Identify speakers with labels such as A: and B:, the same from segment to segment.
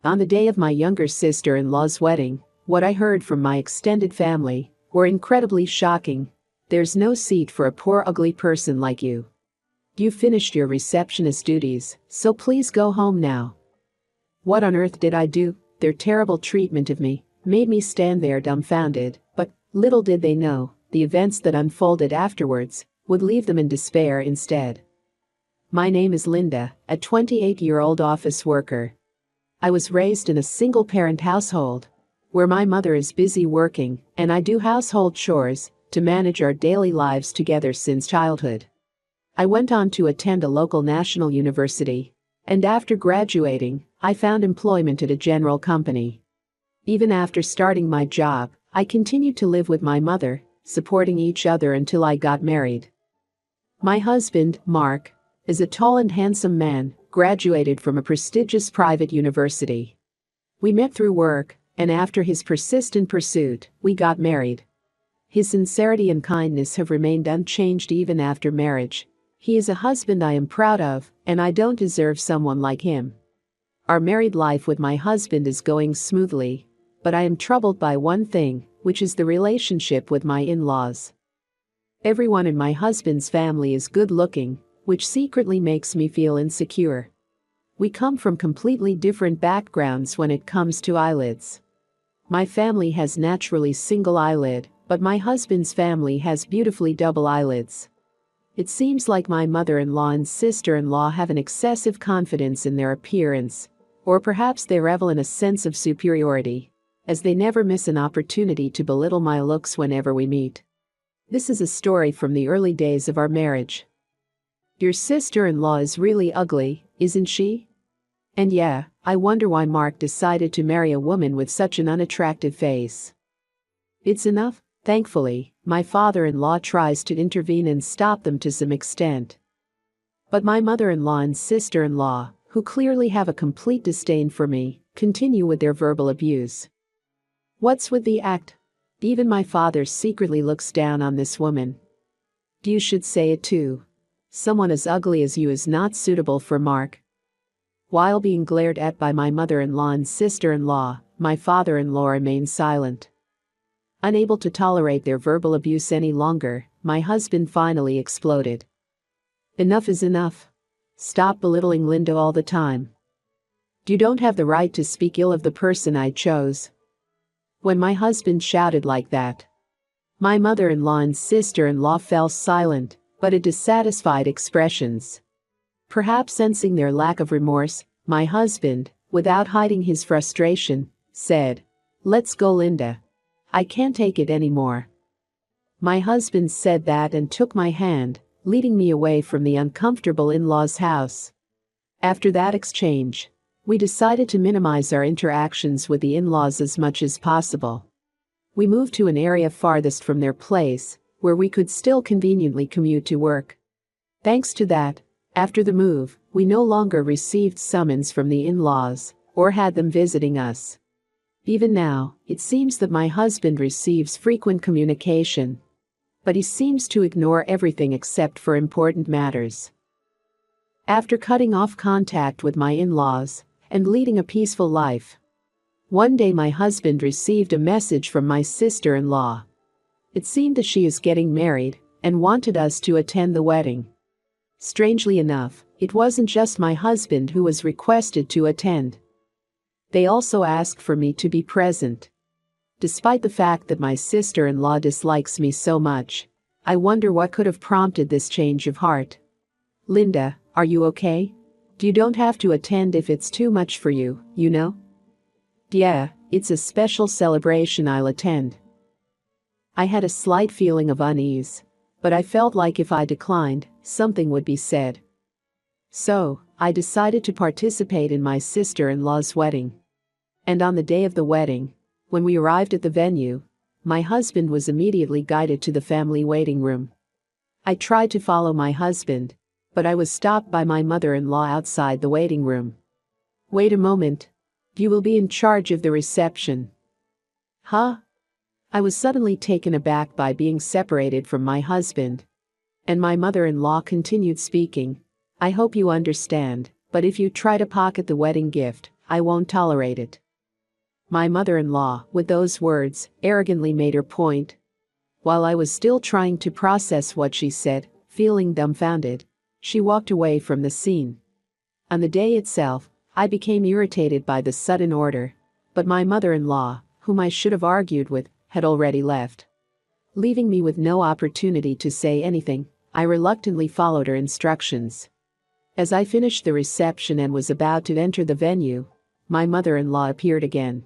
A: On the day of my younger sister-in-law's wedding, what I heard from my extended family were incredibly shocking. "There's no seat for a poor ugly person like you. You finished your receptionist duties, so please go home now." What on earth did I do? Their terrible treatment of me made me stand there dumbfounded, but little did they know, the events that unfolded afterwards would leave them in despair instead. My name is Linda, a 28-year-old office worker. I was raised in a single-parent household where my mother is busy working and I do household chores to manage our daily lives together since childhood. I went on to attend a local national university, and after graduating, I found employment at a general company. Even after starting my job, I continued to live with my mother, supporting each other until I got married. My husband, Mark, is a tall and handsome man, graduated from a prestigious private university. We met through work, and after his persistent pursuit, we got married. His sincerity and kindness have remained unchanged even after marriage. He is a husband I am proud of, and I don't deserve someone like him. Our married life with my husband is going smoothly, but I am troubled by one thing, which is the relationship with my in-laws. Everyone in my husband's family is good-looking, which secretly makes me feel insecure. We come from completely different backgrounds when it comes to eyelids. My family has naturally single eyelid, but my husband's family has beautifully double eyelids. It seems like my mother-in-law and sister-in-law have an excessive confidence in their appearance, or perhaps they revel in a sense of superiority, as they never miss an opportunity to belittle my looks whenever we meet. This is a story from the early days of our marriage. "Your sister-in-law is really ugly, isn't she? And yeah, I wonder why Mark decided to marry a woman with such an unattractive face." It's enough. Thankfully, my father-in-law tries to intervene and stop them to some extent. But my mother-in-law and sister-in-law, who clearly have a complete disdain for me, continue with their verbal abuse. What's with the act? Even my father secretly looks down on this woman. You should say it too. Someone as ugly as you is not suitable for Mark. While being glared at by my mother-in-law and sister-in-law, my father-in-law remains silent. Unable to tolerate their verbal abuse any longer, my husband finally exploded. "Enough is enough. Stop belittling Linda all the time. You don't have the right to speak ill of the person I chose." When my husband shouted like that, my mother-in-law and sister-in-law fell silent, but with dissatisfied expressions. Perhaps sensing their lack of remorse, my husband, without hiding his frustration, said, "Let's go, Linda. I can't take it anymore." My husband said that and took my hand, leading me away from the uncomfortable in-laws' house. After that exchange, we decided to minimize our interactions with the in-laws as much as possible. We moved to an area farthest from their place, where we could still conveniently commute to work. Thanks to that, after the move, we no longer received summons from the in-laws or had them visiting us. Even now, it seems that my husband receives frequent communication, but he seems to ignore everything except for important matters. After cutting off contact with my in-laws and leading a peaceful life, one day my husband received a message from my sister-in-law. It seemed that she is getting married and wanted us to attend the wedding. Strangely enough, it wasn't just my husband who was requested to attend. They also asked for me to be present. Despite the fact that my sister-in-law dislikes me so much, I wonder what could have prompted this change of heart. "Linda, are you okay? You don't have to attend if it's too much for you, you know?" "Yeah, it's a special celebration, I'll attend." I had a slight feeling of unease, but I felt like if I declined, something would be said. So, I decided to participate in my sister-in-law's wedding. And on the day of the wedding, when we arrived at the venue, my husband was immediately guided to the family waiting room. I tried to follow my husband, but I was stopped by my mother-in-law outside the waiting room. "Wait a moment. You will be in charge of the reception." "Huh?" I was suddenly taken aback by being separated from my husband. And my mother-in-law continued speaking. "I hope you understand, but if you try to pocket the wedding gift, I won't tolerate it." My mother-in-law, with those words, arrogantly made her point. While I was still trying to process what she said, feeling dumbfounded, she walked away from the scene. On the day itself, I became irritated by the sudden order, but my mother-in-law, whom I should have argued with, had already left. Leaving me with no opportunity to say anything, I reluctantly followed her instructions. As I finished the reception and was about to enter the venue, my mother-in-law appeared again.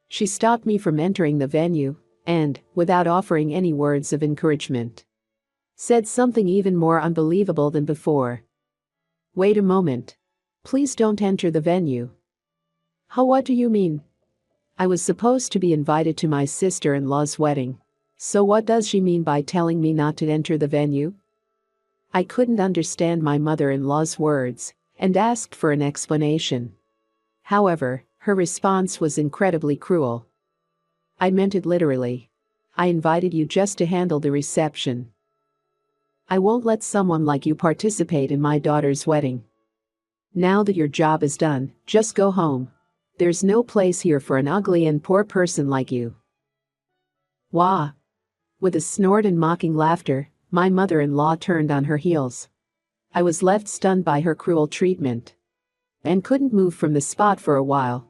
A: She stopped me from entering the venue and, without offering any words of encouragement, said something even more unbelievable than before. "Wait a moment. Please don't enter the venue." "How, what do you mean?" "I was supposed to be invited to my sister-in-law's wedding. So what does she mean by telling me not to enter the venue?" I couldn't understand my mother-in-law's words and asked for an explanation. However, her response was incredibly cruel. "I meant it literally. I invited you just to handle the reception. I won't let someone like you participate in my daughter's wedding. Now that your job is done, just go home. There's no place here for an ugly and poor person like you." Wah! With a snort and mocking laughter, my mother-in-law turned on her heels. I was left stunned by her cruel treatment and couldn't move from the spot for a while.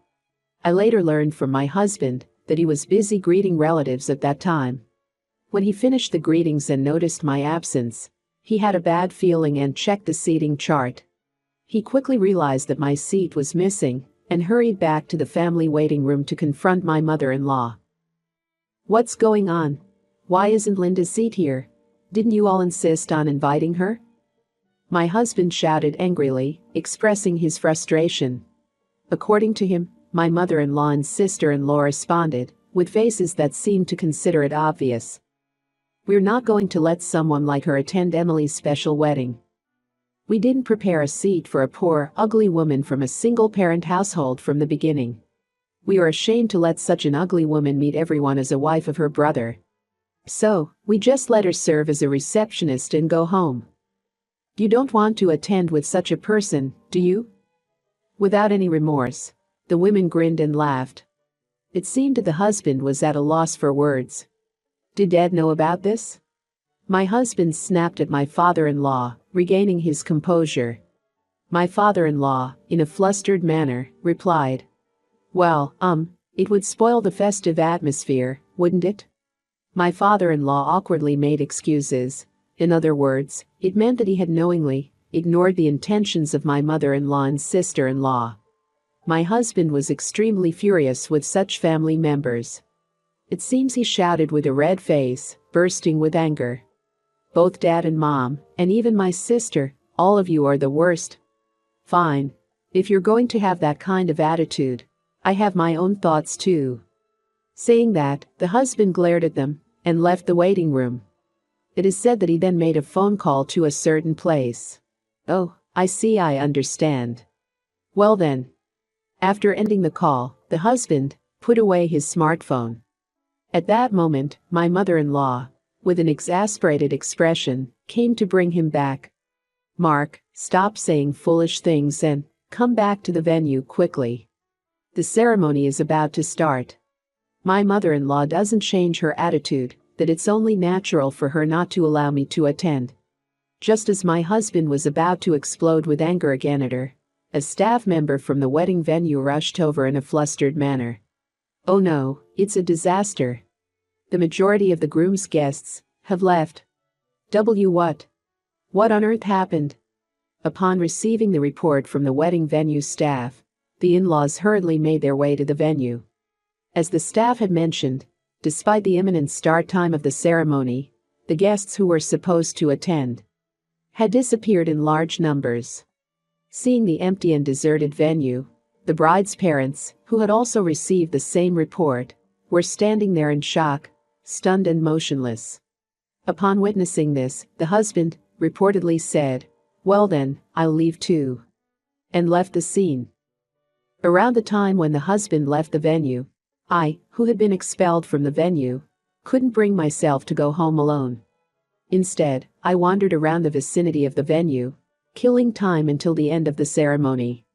A: I later learned from my husband that he was busy greeting relatives at that time. When he finished the greetings and noticed my absence, he had a bad feeling and checked the seating chart. He quickly realized that my seat was missing and hurried back to the family waiting room to confront my mother-in-law. "What's going on? Why isn't Linda's seat here? Didn't you all insist on inviting her?" My husband shouted angrily, expressing his frustration. According to him, my mother-in-law and sister-in-law responded, with faces that seemed to consider it obvious. "We're not going to let someone like her attend Emily's special wedding. We didn't prepare a seat for a poor, ugly woman from a single-parent household from the beginning. We are ashamed to let such an ugly woman meet everyone as a wife of her brother. So, we just let her serve as a receptionist and go home. You don't want to attend with such a person, do you?" Without any remorse, the women grinned and laughed. It seemed that the husband was at a loss for words. Did Dad know about this? My husband snapped at my father-in-law, regaining his composure. My father-in-law, in a flustered manner, replied, "Well, it would spoil the festive atmosphere, wouldn't it?" My father-in-law awkwardly made excuses. In other words, it meant that he had knowingly ignored the intentions of my mother-in-law and sister-in-law. My husband was extremely furious with such family members. It seems he shouted with a red face, bursting with anger. "Both Dad and Mom, and even my sister, all of you are the worst. Fine. If you're going to have that kind of attitude, I have my own thoughts too." Saying that, the husband glared at them and left the waiting room. It is said that he then made a phone call to a certain place. "Oh, I see, I understand. Well then." After ending the call, the husband put away his smartphone. At that moment, my mother-in-law, with an exasperated expression, came to bring him back. "Mark, stop saying foolish things and come back to the venue quickly. The ceremony is about to start." My mother-in-law doesn't change her attitude that it's only natural for her not to allow me to attend. Just as my husband was about to explode with anger again at her, a staff member from the wedding venue rushed over in a flustered manner. "Oh no, it's a disaster. The majority of the groom's guests have left." What? What on earth happened? Upon receiving the report from the wedding venue staff, the in-laws hurriedly made their way to the venue. As the staff had mentioned, despite the imminent start time of the ceremony, the guests who were supposed to attend had disappeared in large numbers. Seeing the empty and deserted venue, the bride's parents, who had also received the same report, were standing there in shock, stunned and motionless. Upon witnessing this, the husband reportedly said, "Well then, I'll leave too," and left the scene. Around the time when the husband left the venue, I, who had been expelled from the venue, couldn't bring myself to go home alone. Instead, I wandered around the vicinity of the venue, killing time until the end of the ceremony.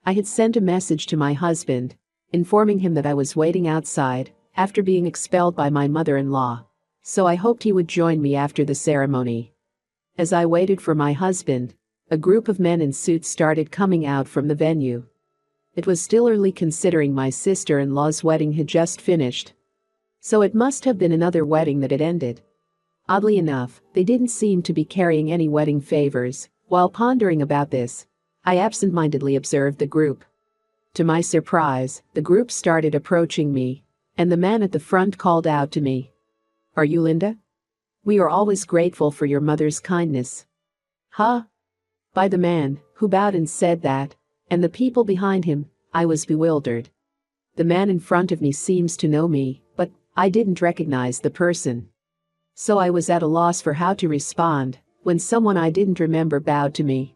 A: I had sent a message to my husband, informing him that I was waiting outside after being expelled by my mother-in-law, so I hoped he would join me after the ceremony. As I waited for my husband, a group of men in suits started coming out from the venue. It was still early considering my sister-in-law's wedding had just finished, so it must have been another wedding that had ended. Oddly enough, they didn't seem to be carrying any wedding favors. While pondering about this, I absent-mindedly observed the group. To my surprise, the group started approaching me, and the man at the front called out to me, "Are you Linda? We are always grateful for your mother's kindness." Huh? By the man, who bowed and said that, and the people behind him, I was bewildered. The man in front of me seems to know me, but I didn't recognize the person. So I was at a loss for how to respond when someone I didn't remember bowed to me.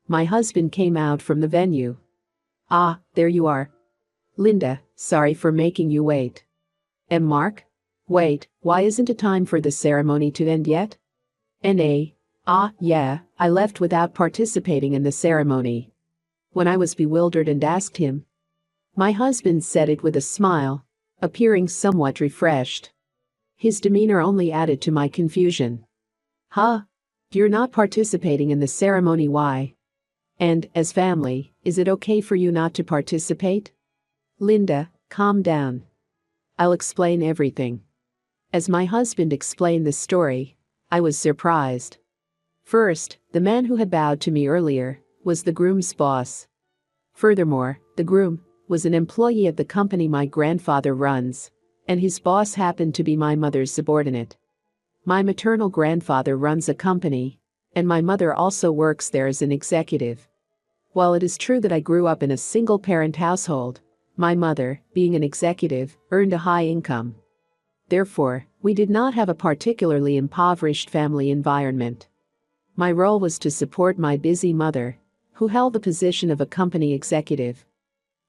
A: My husband came out from the venue. "Ah, there you are. Linda, sorry for making you wait." "And Mark? Wait, why isn't it time for the ceremony to end yet?" Yeah, I left without participating in the ceremony." When I was bewildered and asked him, my husband said it with a smile, appearing somewhat refreshed. His demeanor only added to my confusion. "Huh? You're not participating in the ceremony, why? And, as family, is it okay for you not to participate?" "Linda, calm down. I'll explain everything." As my husband explained the story, I was surprised. First, the man who had bowed to me earlier was the groom's boss. Furthermore, the groom was an employee at the company my grandfather runs, and his boss happened to be my mother's subordinate. My maternal grandfather runs a company, and my mother also works there as an executive. While it is true that I grew up in a single-parent household, my mother, being an executive, earned a high income. Therefore, we did not have a particularly impoverished family environment. My role was to support my busy mother, who held the position of a company executive,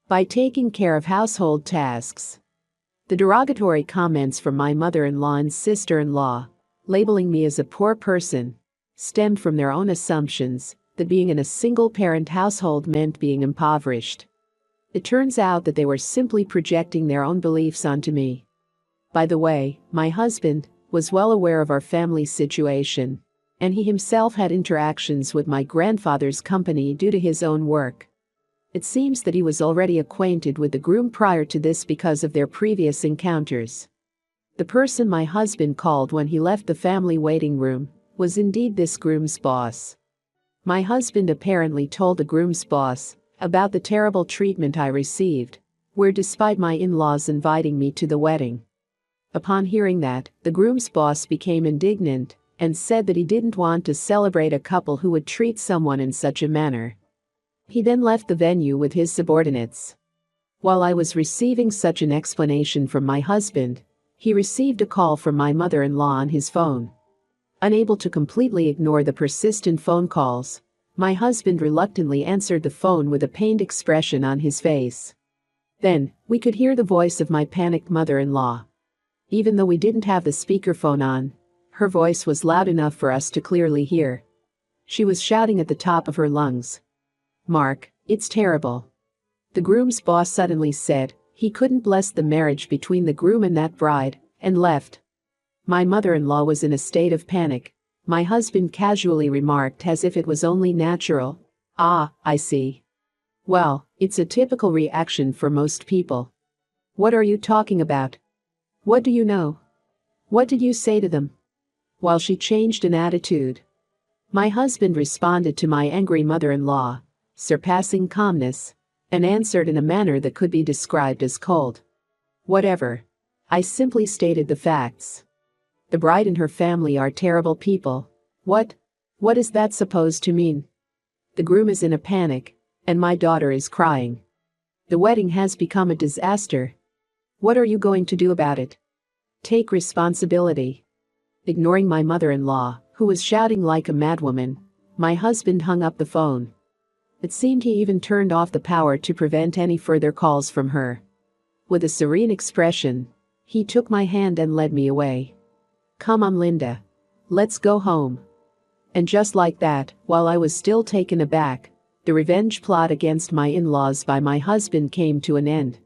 A: by taking care of household tasks. The derogatory comments from my mother-in-law and sister-in-law, labeling me as a poor person, stemmed from their own assumptions that being in a single-parent household meant being impoverished. It turns out that they were simply projecting their own beliefs onto me. By the way, my husband was well aware of our family situation, and he himself had interactions with my grandfather's company due to his own work. It seems that he was already acquainted with the groom prior to this because of their previous encounters. The person my husband called when he left the family waiting room was indeed this groom's boss. My husband apparently told the groom's boss about the terrible treatment I received, where despite my in-laws inviting me to the wedding. Upon hearing that, the groom's boss became indignant and said that he didn't want to celebrate a couple who would treat someone in such a manner. He then left the venue with his subordinates. While I was receiving such an explanation from my husband, he received a call from my mother-in-law on his phone. Unable to completely ignore the persistent phone calls, my husband reluctantly answered the phone with a pained expression on his face. Then, we could hear the voice of my panicked mother-in-law. Even though we didn't have the speakerphone on, her voice was loud enough for us to clearly hear. She was shouting at the top of her lungs, "Mark, it's terrible." The groom's boss suddenly said he couldn't bless the marriage between the groom and that bride, and left. My mother-in-law was in a state of panic. My husband casually remarked as if it was only natural, "Ah, I see. Well, it's a typical reaction for most people." "What are you talking about? What do you know? What did you say to them?" While she changed an attitude, my husband responded to my angry mother-in-law, surpassing calmness, and answered in a manner that could be described as cold. "Whatever. I simply stated the facts. The bride and her family are terrible people." What is that supposed to mean?" "The groom is in a panic, and my daughter is crying. The wedding has become a disaster. What are you going to do about it? Take responsibility." Ignoring my mother-in-law, who was shouting like a madwoman, my husband hung up the phone. It seemed he even turned off the power to prevent any further calls from her. With a serene expression, he took my hand and led me away. "Come on, Linda. Let's go home." And just like that, while I was still taken aback, the revenge plot against my in-laws by my husband came to an end.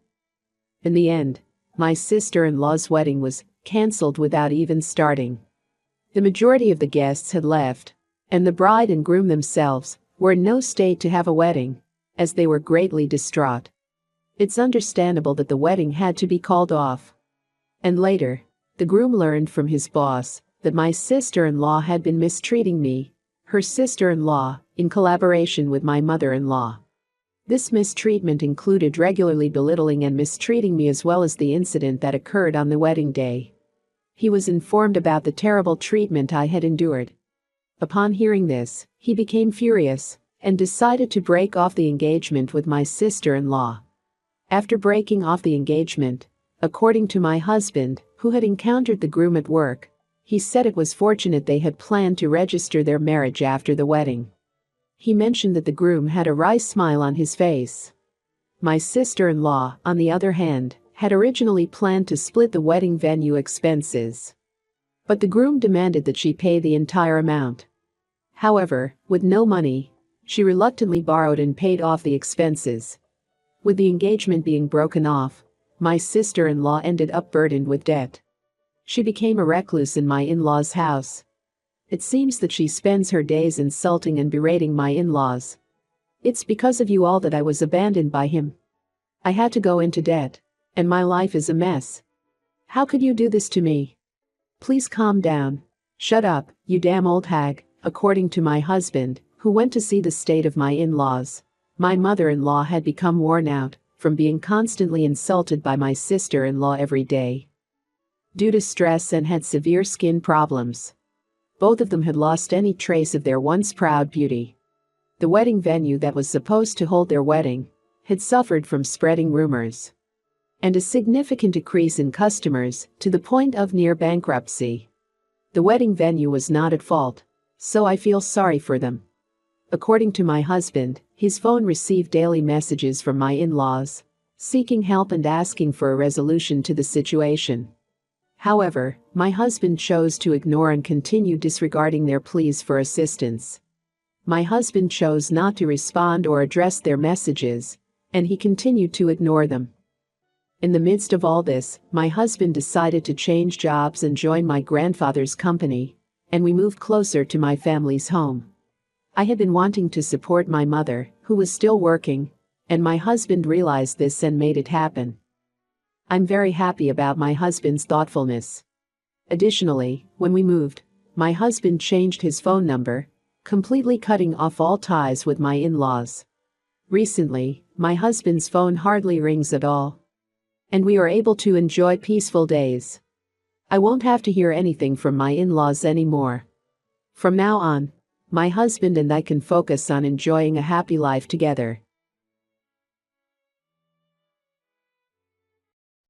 A: In the end, my sister-in-law's wedding was cancelled without even starting. The majority of the guests had left, and the bride and groom themselves were in no state to have a wedding, as they were greatly distraught. It's understandable that the wedding had to be called off. And later, the groom learned from his boss that my sister-in-law had been mistreating me, her sister-in-law, in collaboration with my mother-in-law. This mistreatment included regularly belittling and mistreating me, as well as the incident that occurred on the wedding day. He was informed about the terrible treatment I had endured. Upon hearing this, he became furious and decided to break off the engagement with my sister-in-law. After breaking off the engagement, according to my husband, who had encountered the groom at work, he said it was fortunate they had planned to register their marriage after the wedding. He mentioned that the groom had a wry smile on his face. My sister-in-law, on the other hand, had originally planned to split the wedding venue expenses. But the groom demanded that she pay the entire amount. However, with no money, she reluctantly borrowed and paid off the expenses. With the engagement being broken off, my sister-in-law ended up burdened with debt. She became a recluse in my in-laws' house. It seems that she spends her days insulting and berating my in-laws. It's because of you all that I was abandoned by him. I had to go into debt, and my life is a mess. How could you do this to me? Please calm down. Shut up, you damn old hag, according to my husband, who went to see the state of my in-laws. My mother-in-law had become worn out from being constantly insulted by my sister-in-law every day. Due to stress and had severe skin problems. Both of them had lost any trace of their once proud beauty. The wedding venue that was supposed to hold their wedding had suffered from spreading rumors and a significant decrease in customers to the point of near bankruptcy. The wedding venue was not at fault, so I feel sorry for them. According to my husband, his phone received daily messages from my in-laws, seeking help and asking for a resolution to the situation. However, my husband chose to ignore and continue disregarding their pleas for assistance. My husband chose not to respond or address their messages, and he continued to ignore them. In the midst of all this, my husband decided to change jobs and join my grandfather's company, and we moved closer to my family's home. I had been wanting to support my mother, who was still working, and my husband realized this and made it happen. I'm very happy about my husband's thoughtfulness. Additionally, when we moved, my husband changed his phone number, completely cutting off all ties with my in-laws. Recently, my husband's phone hardly rings at all, and we are able to enjoy peaceful days. I won't have to hear anything from my in-laws anymore. From now on, my husband and I can focus on enjoying a happy life together.